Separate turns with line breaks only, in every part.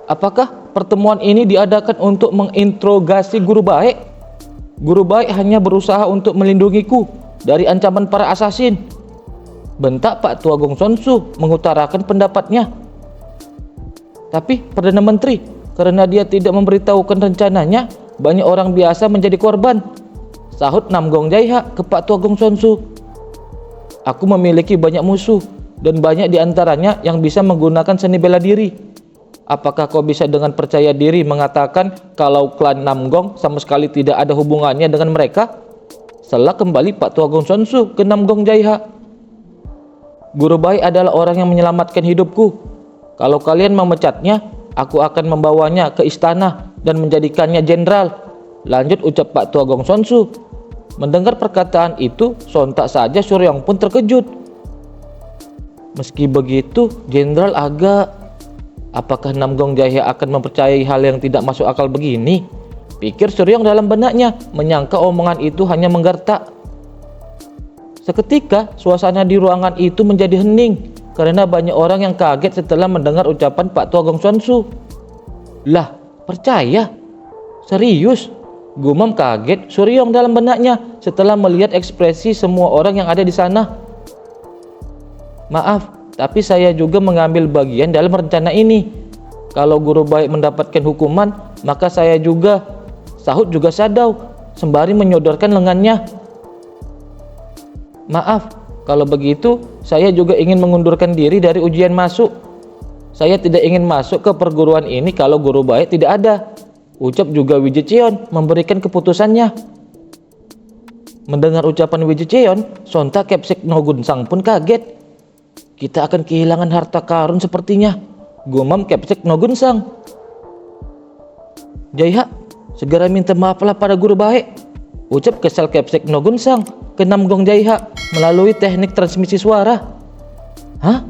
Apakah pertemuan ini diadakan untuk menginterogasi guru baik? Guru baik hanya berusaha untuk melindungiku dari ancaman para asasin. Bentak Pak Tua Gong Sun Su mengutarakan pendapatnya. Tapi Perdana Menteri, karena dia tidak memberitahukan rencananya, banyak orang biasa menjadi korban, sahut Nam Gong Jaiha ke Pak Tua Gong Sun Su. Aku memiliki banyak musuh dan banyak diantaranya yang bisa menggunakan seni bela diri. Apakah kau bisa dengan percaya diri mengatakan kalau klan Nam Gong sama sekali tidak ada hubungannya dengan mereka? Setelah kembali Pak Tua Gong Sun Su ke Nam Gong Jaiha. Guru baik adalah orang yang menyelamatkan hidupku. Kalau kalian memecatnya, aku akan membawanya ke istana dan menjadikannya jenderal. Lanjut ucap Pak Tua Gong Sun Su. Mendengar perkataan itu, sontak saja Suryong pun terkejut. Meski begitu, jenderal agak... Apakah Nam Gong Jaiha akan mempercayai hal yang tidak masuk akal begini? Pikir Suryong dalam benaknya, menyangka omongan itu hanya menggertak. Seketika, suasana di ruangan itu menjadi hening karena banyak orang yang kaget setelah mendengar ucapan Pak Tua Gong Sun Su. Lah, percaya? Serius? Gumam kaget Suryong dalam benaknya setelah melihat ekspresi semua orang yang ada di sana. Maaf, tapi saya juga mengambil bagian dalam rencana ini. Kalau guru baik mendapatkan hukuman, maka saya juga, sahut juga Sadao, sembari menyodorkan lengannya. Maaf, kalau begitu saya juga ingin mengundurkan diri dari ujian masuk. Saya tidak ingin masuk ke perguruan ini kalau guru baik tidak ada, ucap juga Wijicheon memberikan keputusannya. Mendengar ucapan Wijicheon, sontak Kepsek Nogunsang pun kaget. Kita akan kehilangan harta karun sepertinya, gumam Kepsek Nogunsang. Jaiha, segera minta maaflah pada guru baik, ucap kesal Kepsek Nogunsang ke Nam Gong Jaiha melalui teknik transmisi suara. Hah?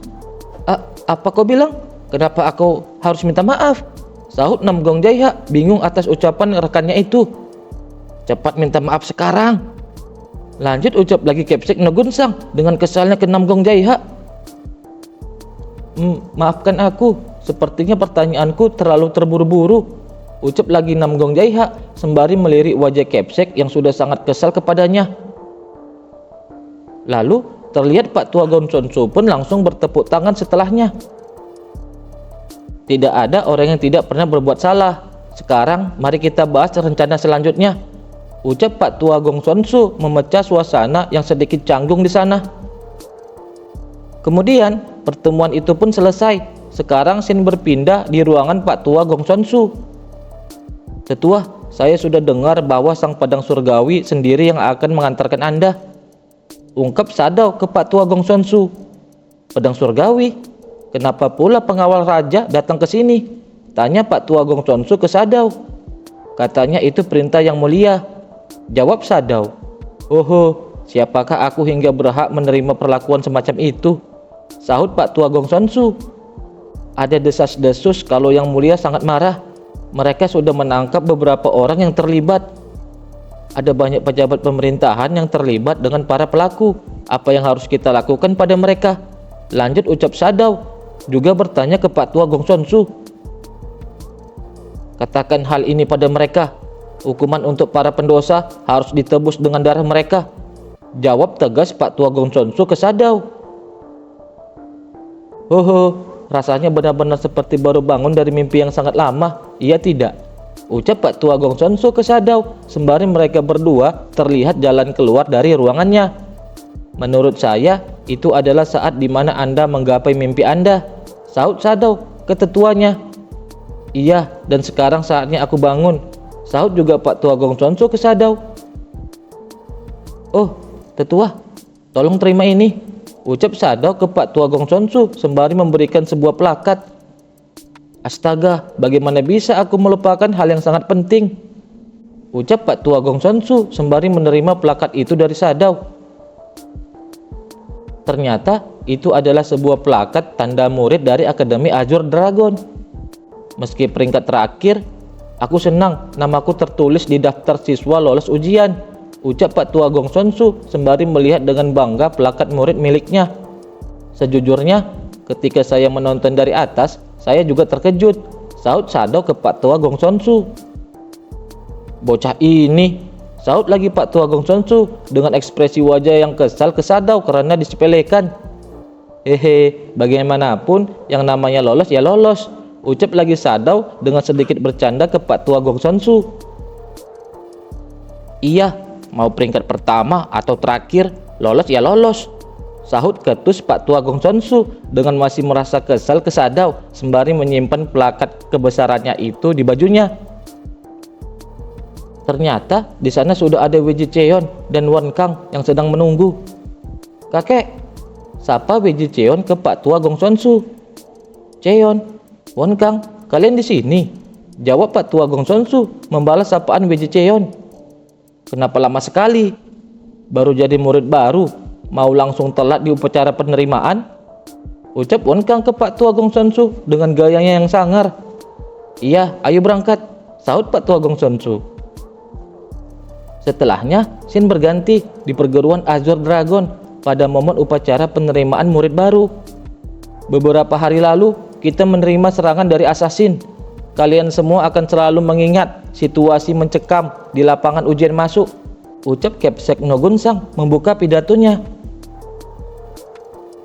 Apa kau bilang? Kenapa aku harus minta maaf? Sahut Nam Gong Jaiha bingung atas ucapan rekannya itu. Cepat minta maaf sekarang. Lanjut ucap lagi Kepsek Nogunsang dengan kesalnya ke Nam Gong Jaiha. Maafkan aku, sepertinya pertanyaanku terlalu terburu-buru, ucap lagi Nam Gong Jaiha sembari melirik wajah Kepsek yang sudah sangat kesal kepadanya. Lalu terlihat Pak Tua Gong Sun Su pun langsung bertepuk tangan setelahnya. Tidak ada orang yang tidak pernah berbuat salah. Sekarang mari kita bahas rencana selanjutnya, ucap Pak Tua Gong Sun Su memecah suasana yang sedikit canggung di sana. Kemudian pertemuan itu pun selesai. Sekarang scene berpindah di ruangan Pak Tua Gong Sun Su. Tetua, saya sudah dengar bahwa Sang Pedang Surgawi sendiri yang akan mengantarkan Anda, ungkap Sadao ke Pak Tua Gong Sun Su. Pedang Surgawi? Kenapa pula pengawal raja datang ke sini? Tanya Pak Tua Gong Sun Su ke Sadao. Katanya itu perintah yang mulia, jawab Sadao. Oho, siapakah aku hingga berhak menerima perlakuan semacam itu? Sahut Pak Tua Gong Sun Su. Ada desas-desus kalau yang mulia sangat marah. Mereka sudah menangkap beberapa orang yang terlibat. Ada banyak pejabat pemerintahan yang terlibat dengan para pelaku. Apa yang harus kita lakukan pada mereka? Lanjut ucap Sadao, juga bertanya ke Pak Tua Gong Sun Su. Katakan hal ini pada mereka. Hukuman untuk para pendosa harus ditebus dengan darah mereka, jawab tegas Pak Tua Gong Sun Su ke Sadao. Hoho, rasanya benar-benar seperti baru bangun dari mimpi yang sangat lama, iya tidak? Ucap Pak Tua Gong Sun Su ke Sadao sembari mereka berdua terlihat jalan keluar dari ruangannya. Menurut saya, itu adalah saat di mana Anda menggapai mimpi Anda, sahut Sadao ke tetuanya. Iya, dan sekarang saatnya aku bangun, sahut juga Pak Tua Gong Sun Su ke Sadao. Oh, tetua, tolong terima ini, ucap Sadao ke Pak Tua Gong Sun Su sembari memberikan sebuah plakat. Astaga, bagaimana bisa aku melupakan hal yang sangat penting, ucap Pak Tua Gong Sun Su sembari menerima plakat itu dari Sadao. Ternyata itu adalah sebuah plakat tanda murid dari Akademi Azure Dragon. Meski peringkat terakhir, aku senang namaku tertulis di daftar siswa lolos ujian, ucap Pak Tua Gong Sun Su sembari melihat dengan bangga plakat murid miliknya. Sejujurnya, ketika saya menonton dari atas, saya juga terkejut sahut Sadao ke Pak Tua Gong Sonsu. Bocah ini, sahut lagi Pak Tua Gong Sonsu dengan ekspresi wajah yang kesal ke Sadao karena disepelekan. Hehe, bagaimanapun yang namanya lolos ya lolos, ucap lagi Sadao dengan sedikit bercanda ke Pak Tua Gong Sonsu. Iya, mau peringkat pertama atau terakhir, lolos ya lolos, sahut ketus Pak Tua Gong Sonsu dengan masih merasa kesal ke Sadao sembari menyimpan plakat kebesarannya itu di bajunya. Ternyata di sana sudah ada Wiji Cheon dan Wan Kang yang sedang menunggu. Kakek, sapa Wiji Cheon ke Pak Tua Gong Sonsu. Cheon, Wan Kang, kalian di sini? Jawab Pak Tua Gong Sonsu membalas sapaan Wiji Cheon. Kenapa lama sekali? Baru jadi murid baru, mau langsung telat di upacara penerimaan? Ucap Wan Kang ke Pak Tua Gong Sonsu dengan gayanya yang sangar. Iya, ayo berangkat, sahut Pak Tua Gong Sonsu. Setelahnya, scene berganti di perguruan Azure Dragon pada momen upacara penerimaan murid baru. Beberapa hari lalu, kita menerima serangan dari assassin. Kalian semua akan selalu mengingat situasi mencekam di lapangan ujian masuk, ucap Capsek Nogunsang membuka pidatonya.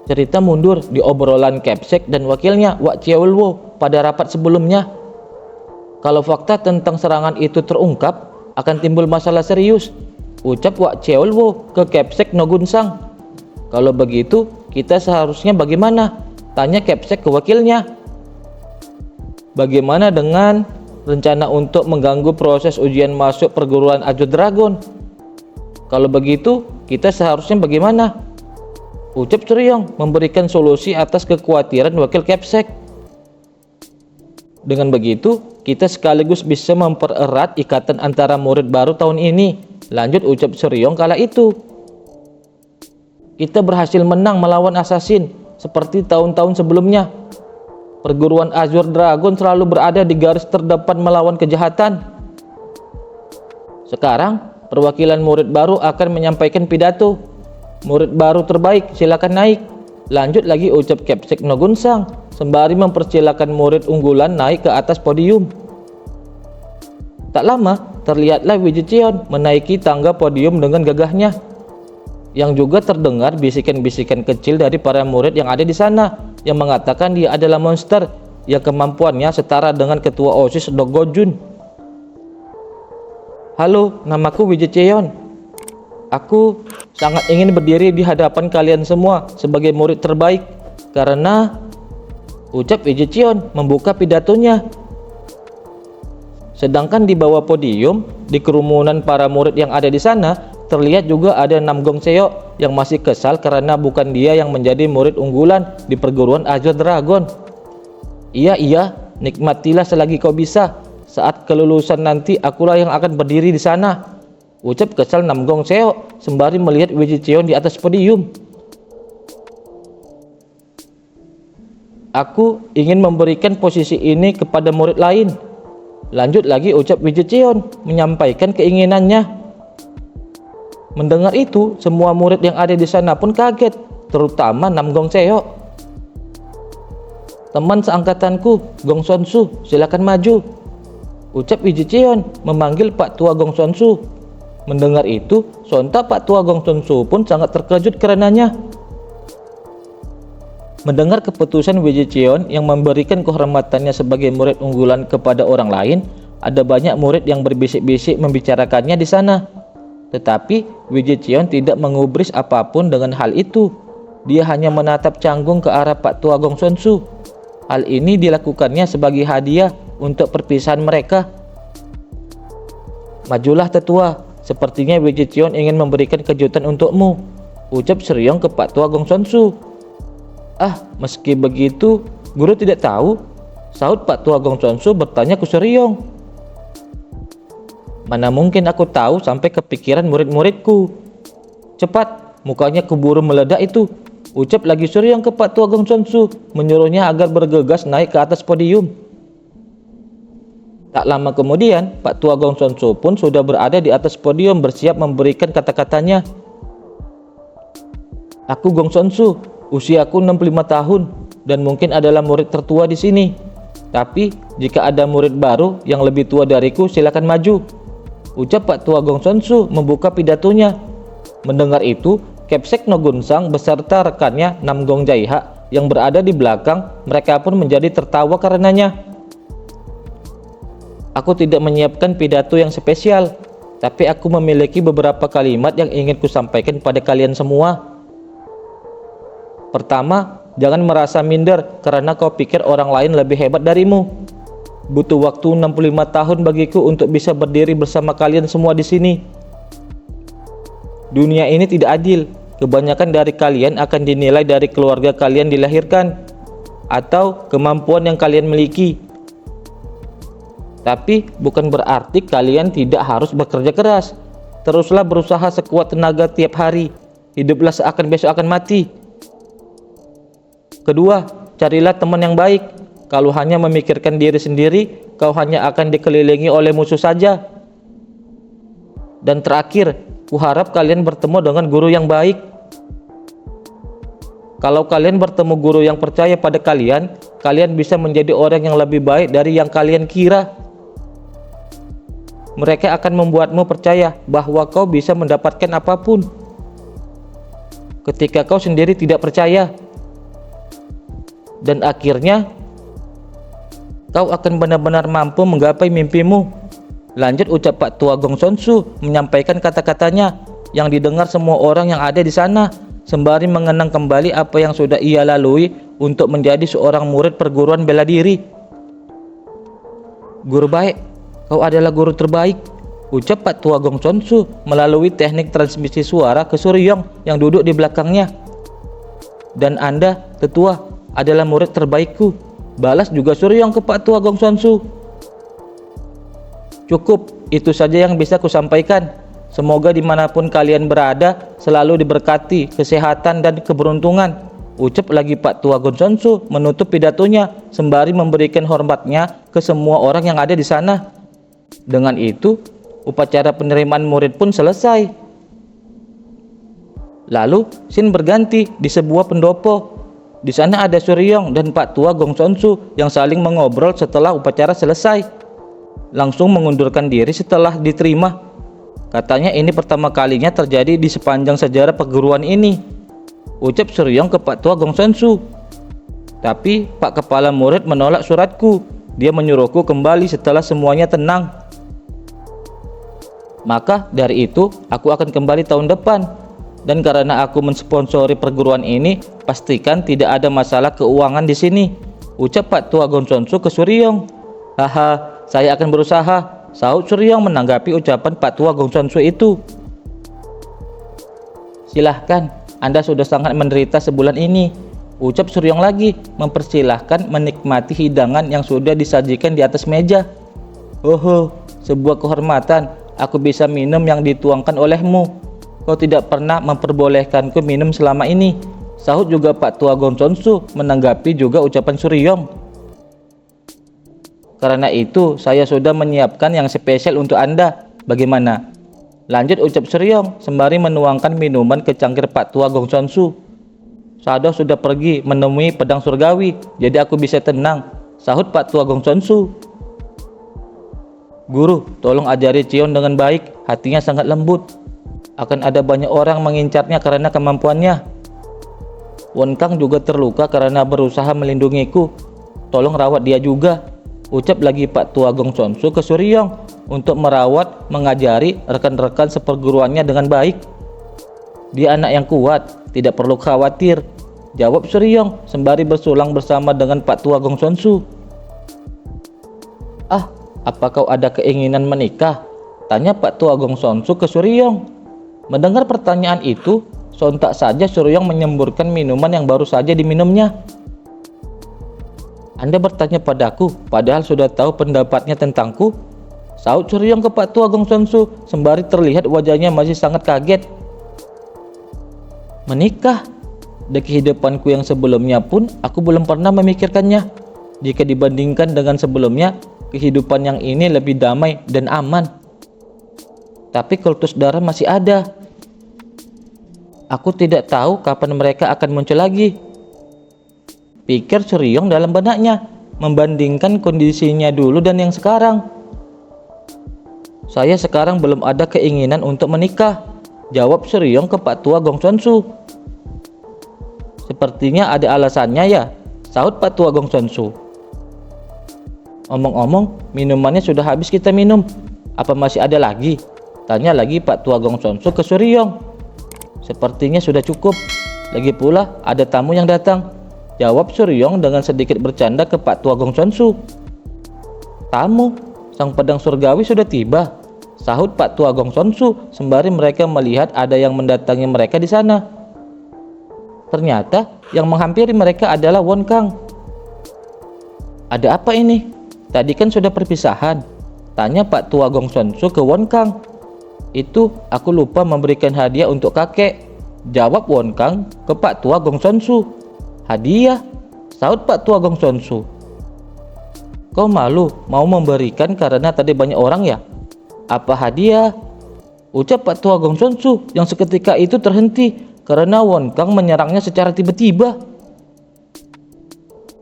Cerita mundur di obrolan Capsek dan wakilnya Wak Cheolwo pada rapat sebelumnya. Kalau fakta tentang serangan itu terungkap, akan timbul masalah serius, ucap Wak Cheolwo ke Capsek Nogunsang. Kalau begitu, kita seharusnya bagaimana? Tanya Capsek ke wakilnya. Bagaimana dengan rencana untuk mengganggu proses ujian masuk perguruan Azure Dragon? Kalau begitu, kita seharusnya bagaimana? Ucap Suryong memberikan solusi atas kekhawatiran wakil Capsek. Dengan begitu, kita sekaligus bisa mempererat ikatan antara murid baru tahun ini, lanjut ucap Suryong kala itu. Kita berhasil menang melawan assassin seperti tahun-tahun sebelumnya. Perguruan Azure Dragon selalu berada di garis terdepan melawan kejahatan. Sekarang, perwakilan murid baru akan menyampaikan pidato. Murid baru terbaik, silakan naik. Lanjut lagi ucap Capsek Nogunsang sembari mempersilakan murid unggulan naik ke atas podium. Tak lama, terlihatlah Wiji Cheon menaiki tangga podium dengan gagahnya. Yang juga terdengar bisikan-bisikan kecil dari para murid yang ada di sana yang mengatakan dia adalah monster yang kemampuannya setara dengan ketua OSIS Dogo Jun. Halo, namaku Wiji Cheon. Aku sangat ingin berdiri di hadapan kalian semua sebagai murid terbaik karena, ucap Wiji Cheon membuka pidatonya. Sedangkan di bawah podium, di kerumunan para murid yang ada di sana, terlihat juga ada Nam Gong Seo yang masih kesal karena bukan dia yang menjadi murid unggulan di perguruan Azure Dragon. Iya, nikmatilah selagi kau bisa. Saat kelulusan nanti akulah yang akan berdiri di sana, ucap kesal Nam Gong Seo sembari melihat Wiji Cheon di atas podium. Aku ingin memberikan posisi ini kepada murid lain. Lanjut lagi ucap Wiji Cheon menyampaikan keinginannya. Mendengar itu, semua murid yang ada di sana pun kaget, terutama Nam Gong Seo. Teman seangkatanku, Gong Sonsu, silakan maju, ucap Wiji Cheon memanggil Pak Tua Gong Sonsu. Mendengar itu, sontak Pak Tua Gong Sonsu pun sangat terkejut karenanya. Mendengar keputusan Wiji Cheon yang memberikan kehormatannya sebagai murid unggulan kepada orang lain, ada banyak murid yang berbisik-bisik membicarakannya di sana. Tetapi Wiji Cheon tidak mengubris apapun dengan hal itu. Dia hanya menatap canggung ke arah Pak Tua Gong Sonsu. Hal ini dilakukannya sebagai hadiah untuk perpisahan mereka. Majulah tetua, sepertinya Wiji Cheon ingin memberikan kejutan untukmu, ucap Suryong ke Pak Tua Gong Sonsu. Meski begitu, guru tidak tahu, sahut Pak Tua Gong Sonsu bertanya ke Suryong. Mana mungkin aku tahu sampai kepikiran murid-muridku. Cepat, mukanya keburu meledak itu, ucap lagi Suryong ke Pak Tua Gong Sonsu, menyuruhnya agar bergegas naik ke atas podium. Tak lama kemudian, Pak Tua Gong Sonsu pun sudah berada di atas podium bersiap memberikan kata-katanya. Aku Gong Sonsu, usiaku 65 tahun dan mungkin adalah murid tertua di sini. Tapi jika ada murid baru yang lebih tua dariku, silakan maju, ucap Pak Tua Gong Sonsu membuka pidatonya. Mendengar itu, Kepsek Nogunsang beserta rekannya Nam Gong Jaiha yang berada di belakang, mereka pun menjadi tertawa karenanya. Aku tidak menyiapkan pidato yang spesial, tapi aku memiliki beberapa kalimat yang ingin kusampaikan pada kalian semua. Pertama, jangan merasa minder karena kau pikir orang lain lebih hebat darimu. Butuh waktu 65 tahun bagiku untuk bisa berdiri bersama kalian semua di sini. Dunia ini tidak adil. Kebanyakan dari kalian akan dinilai dari keluarga kalian dilahirkan atau kemampuan yang kalian miliki. Tapi bukan berarti kalian tidak harus bekerja keras. Teruslah berusaha sekuat tenaga tiap hari. Hiduplah seakan besok akan mati. Kedua, carilah teman yang baik. Kalau hanya memikirkan diri sendiri, kau hanya akan dikelilingi oleh musuh saja. Dan terakhir, kuharap kalian bertemu dengan guru yang baik. Kalau kalian bertemu guru yang percaya pada kalian, kalian bisa menjadi orang yang lebih baik dari yang kalian kira. Mereka akan membuatmu percaya bahwa kau bisa mendapatkan apapun ketika kau sendiri tidak percaya. Dan akhirnya kau akan benar-benar mampu menggapai mimpimu. Lanjut ucap Pak Tua Gong Sonsu menyampaikan kata-katanya yang didengar semua orang yang ada di sana, sembari mengenang kembali apa yang sudah ia lalui untuk menjadi seorang murid perguruan bela diri. Guru baik, kau adalah guru terbaik, ucap Pak Tua Gong Sonsu melalui teknik transmisi suara ke Suryong yang duduk di belakangnya. Dan Anda, tetua, adalah murid terbaikku, balas juga Suryong ke Pak Tua Gong Sonsu. Cukup, itu saja yang bisa kusampaikan. Semoga dimanapun kalian berada selalu diberkati kesehatan dan keberuntungan, ucap lagi Pak Tua Gong Sonsu menutup pidatonya sembari memberikan hormatnya ke semua orang yang ada di sana. Dengan itu, upacara penerimaan murid pun selesai. Lalu, scene berganti di sebuah pendopo. Di sana ada Suryong dan Pak Tua Gong Sonsu yang saling mengobrol setelah upacara selesai. Langsung mengundurkan diri setelah diterima. Katanya ini pertama kalinya terjadi di sepanjang sejarah perguruan ini, ucap Suryong ke Pak Tua Gong Sonsu. Tapi Pak Kepala Murid menolak suratku. Dia menyuruhku kembali setelah semuanya tenang. Maka dari itu aku akan kembali tahun depan. Dan karena aku mensponsori perguruan ini, pastikan tidak ada masalah keuangan di sini, ucap Pak Tua Gong Sonsu ke Suryong. Haha, saya akan berusaha, sahut Suryong menanggapi ucapan Pak Tua Gong Sonsu itu. Silahkan, Anda sudah sangat menderita sebulan ini, ucap Suryong lagi, mempersilahkan menikmati hidangan yang sudah disajikan di atas meja. Oh, sebuah kehormatan, aku bisa minum yang dituangkan olehmu. Kau tidak pernah memperbolehkanku minum selama ini, sahut juga Pak Tua Gong Sonsu menanggapi juga ucapan Suryong. Karena itu saya sudah menyiapkan yang spesial untuk Anda. Bagaimana? Lanjut ucap Suryong sembari menuangkan minuman ke cangkir Pak Tua Gong Sonsu. Sado sudah pergi menemui pedang surgawi, jadi aku bisa tenang, sahut Pak Tua Gong Sonsu. Guru, tolong ajari Cion dengan baik, hatinya sangat lembut. Akan ada banyak orang mengincarnya karena kemampuannya. Won Kang juga terluka karena berusaha melindungiku. Tolong rawat dia juga, ucap lagi Pak Tua Gong Sonsu ke Suryong untuk merawat, mengajari rekan-rekan seperguruannya dengan baik. Dia anak yang kuat, tidak perlu khawatir, jawab Suryong sembari bersulang bersama dengan Pak Tua Gong Sonsu. Ah, apa kau ada keinginan menikah? Tanya Pak Tua Gong Sonsu ke Suryong. Mendengar pertanyaan itu, sontak saja Suryong menyemburkan minuman yang baru saja diminumnya. Anda bertanya padaku, padahal sudah tahu pendapatnya tentangku, sahut Suryong ke Pak Tua Gong Sonsu sembari terlihat wajahnya masih sangat kaget. Menikah? Di kehidupanku yang sebelumnya pun aku belum pernah memikirkannya. Jika dibandingkan dengan sebelumnya, kehidupan yang ini lebih damai dan aman. Tapi kultus darah masih ada. Aku tidak tahu kapan mereka akan muncul lagi, pikir Suryong dalam benaknya. membandingkan kondisinya dulu dan yang sekarang. Saya sekarang belum ada keinginan untuk menikah, jawab Suryong ke Pak Tua Gongsunsu. Sepertinya ada alasannya ya, sahut Pak Tua Gongsunsu. Omong-omong, minumannya sudah habis kita minum. Apa masih ada lagi? Tanya lagi Pak Tua Gongsunsu ke Suryong. Sepertinya sudah cukup. Lagi pula ada tamu yang datang, jawab Suryong dengan sedikit bercanda ke Pak Tua Gongsunsu. Tamu? Sang pedang surgawi sudah tiba, sahut Pak Tua Gongsunsu sembari mereka melihat ada yang mendatangi mereka di sana. Ternyata yang menghampiri mereka adalah Won Kang. Ada apa ini? Tadi kan sudah perpisahan, tanya Pak Tua Gongsunsu ke Won Kang. Itu aku lupa memberikan hadiah untuk kakek, jawab Won Kang ke Pak Tua Gongsunsu. Hadiah? Sahut Pak Tua Gongsunsu. Kau malu mau memberikan karena tadi banyak orang ya? Apa hadiah? Ucap Pak Tua Gongsunsu yang seketika itu terhenti karena Won Kang menyerangnya secara tiba-tiba.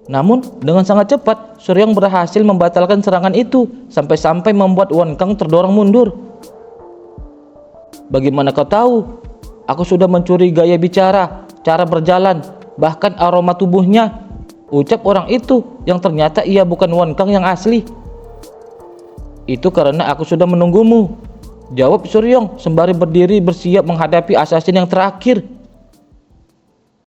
Namun dengan sangat cepat Suryong berhasil membatalkan serangan itu sampai-sampai membuat Won Kang terdorong mundur. Bagaimana kau tahu? Aku sudah mencuri gaya bicara, cara berjalan, bahkan aroma tubuhnya, ucap orang itu yang ternyata ia bukan Won Kang yang asli. Itu karena aku sudah menunggumu, jawab Suryong sembari berdiri bersiap menghadapi assassin yang terakhir.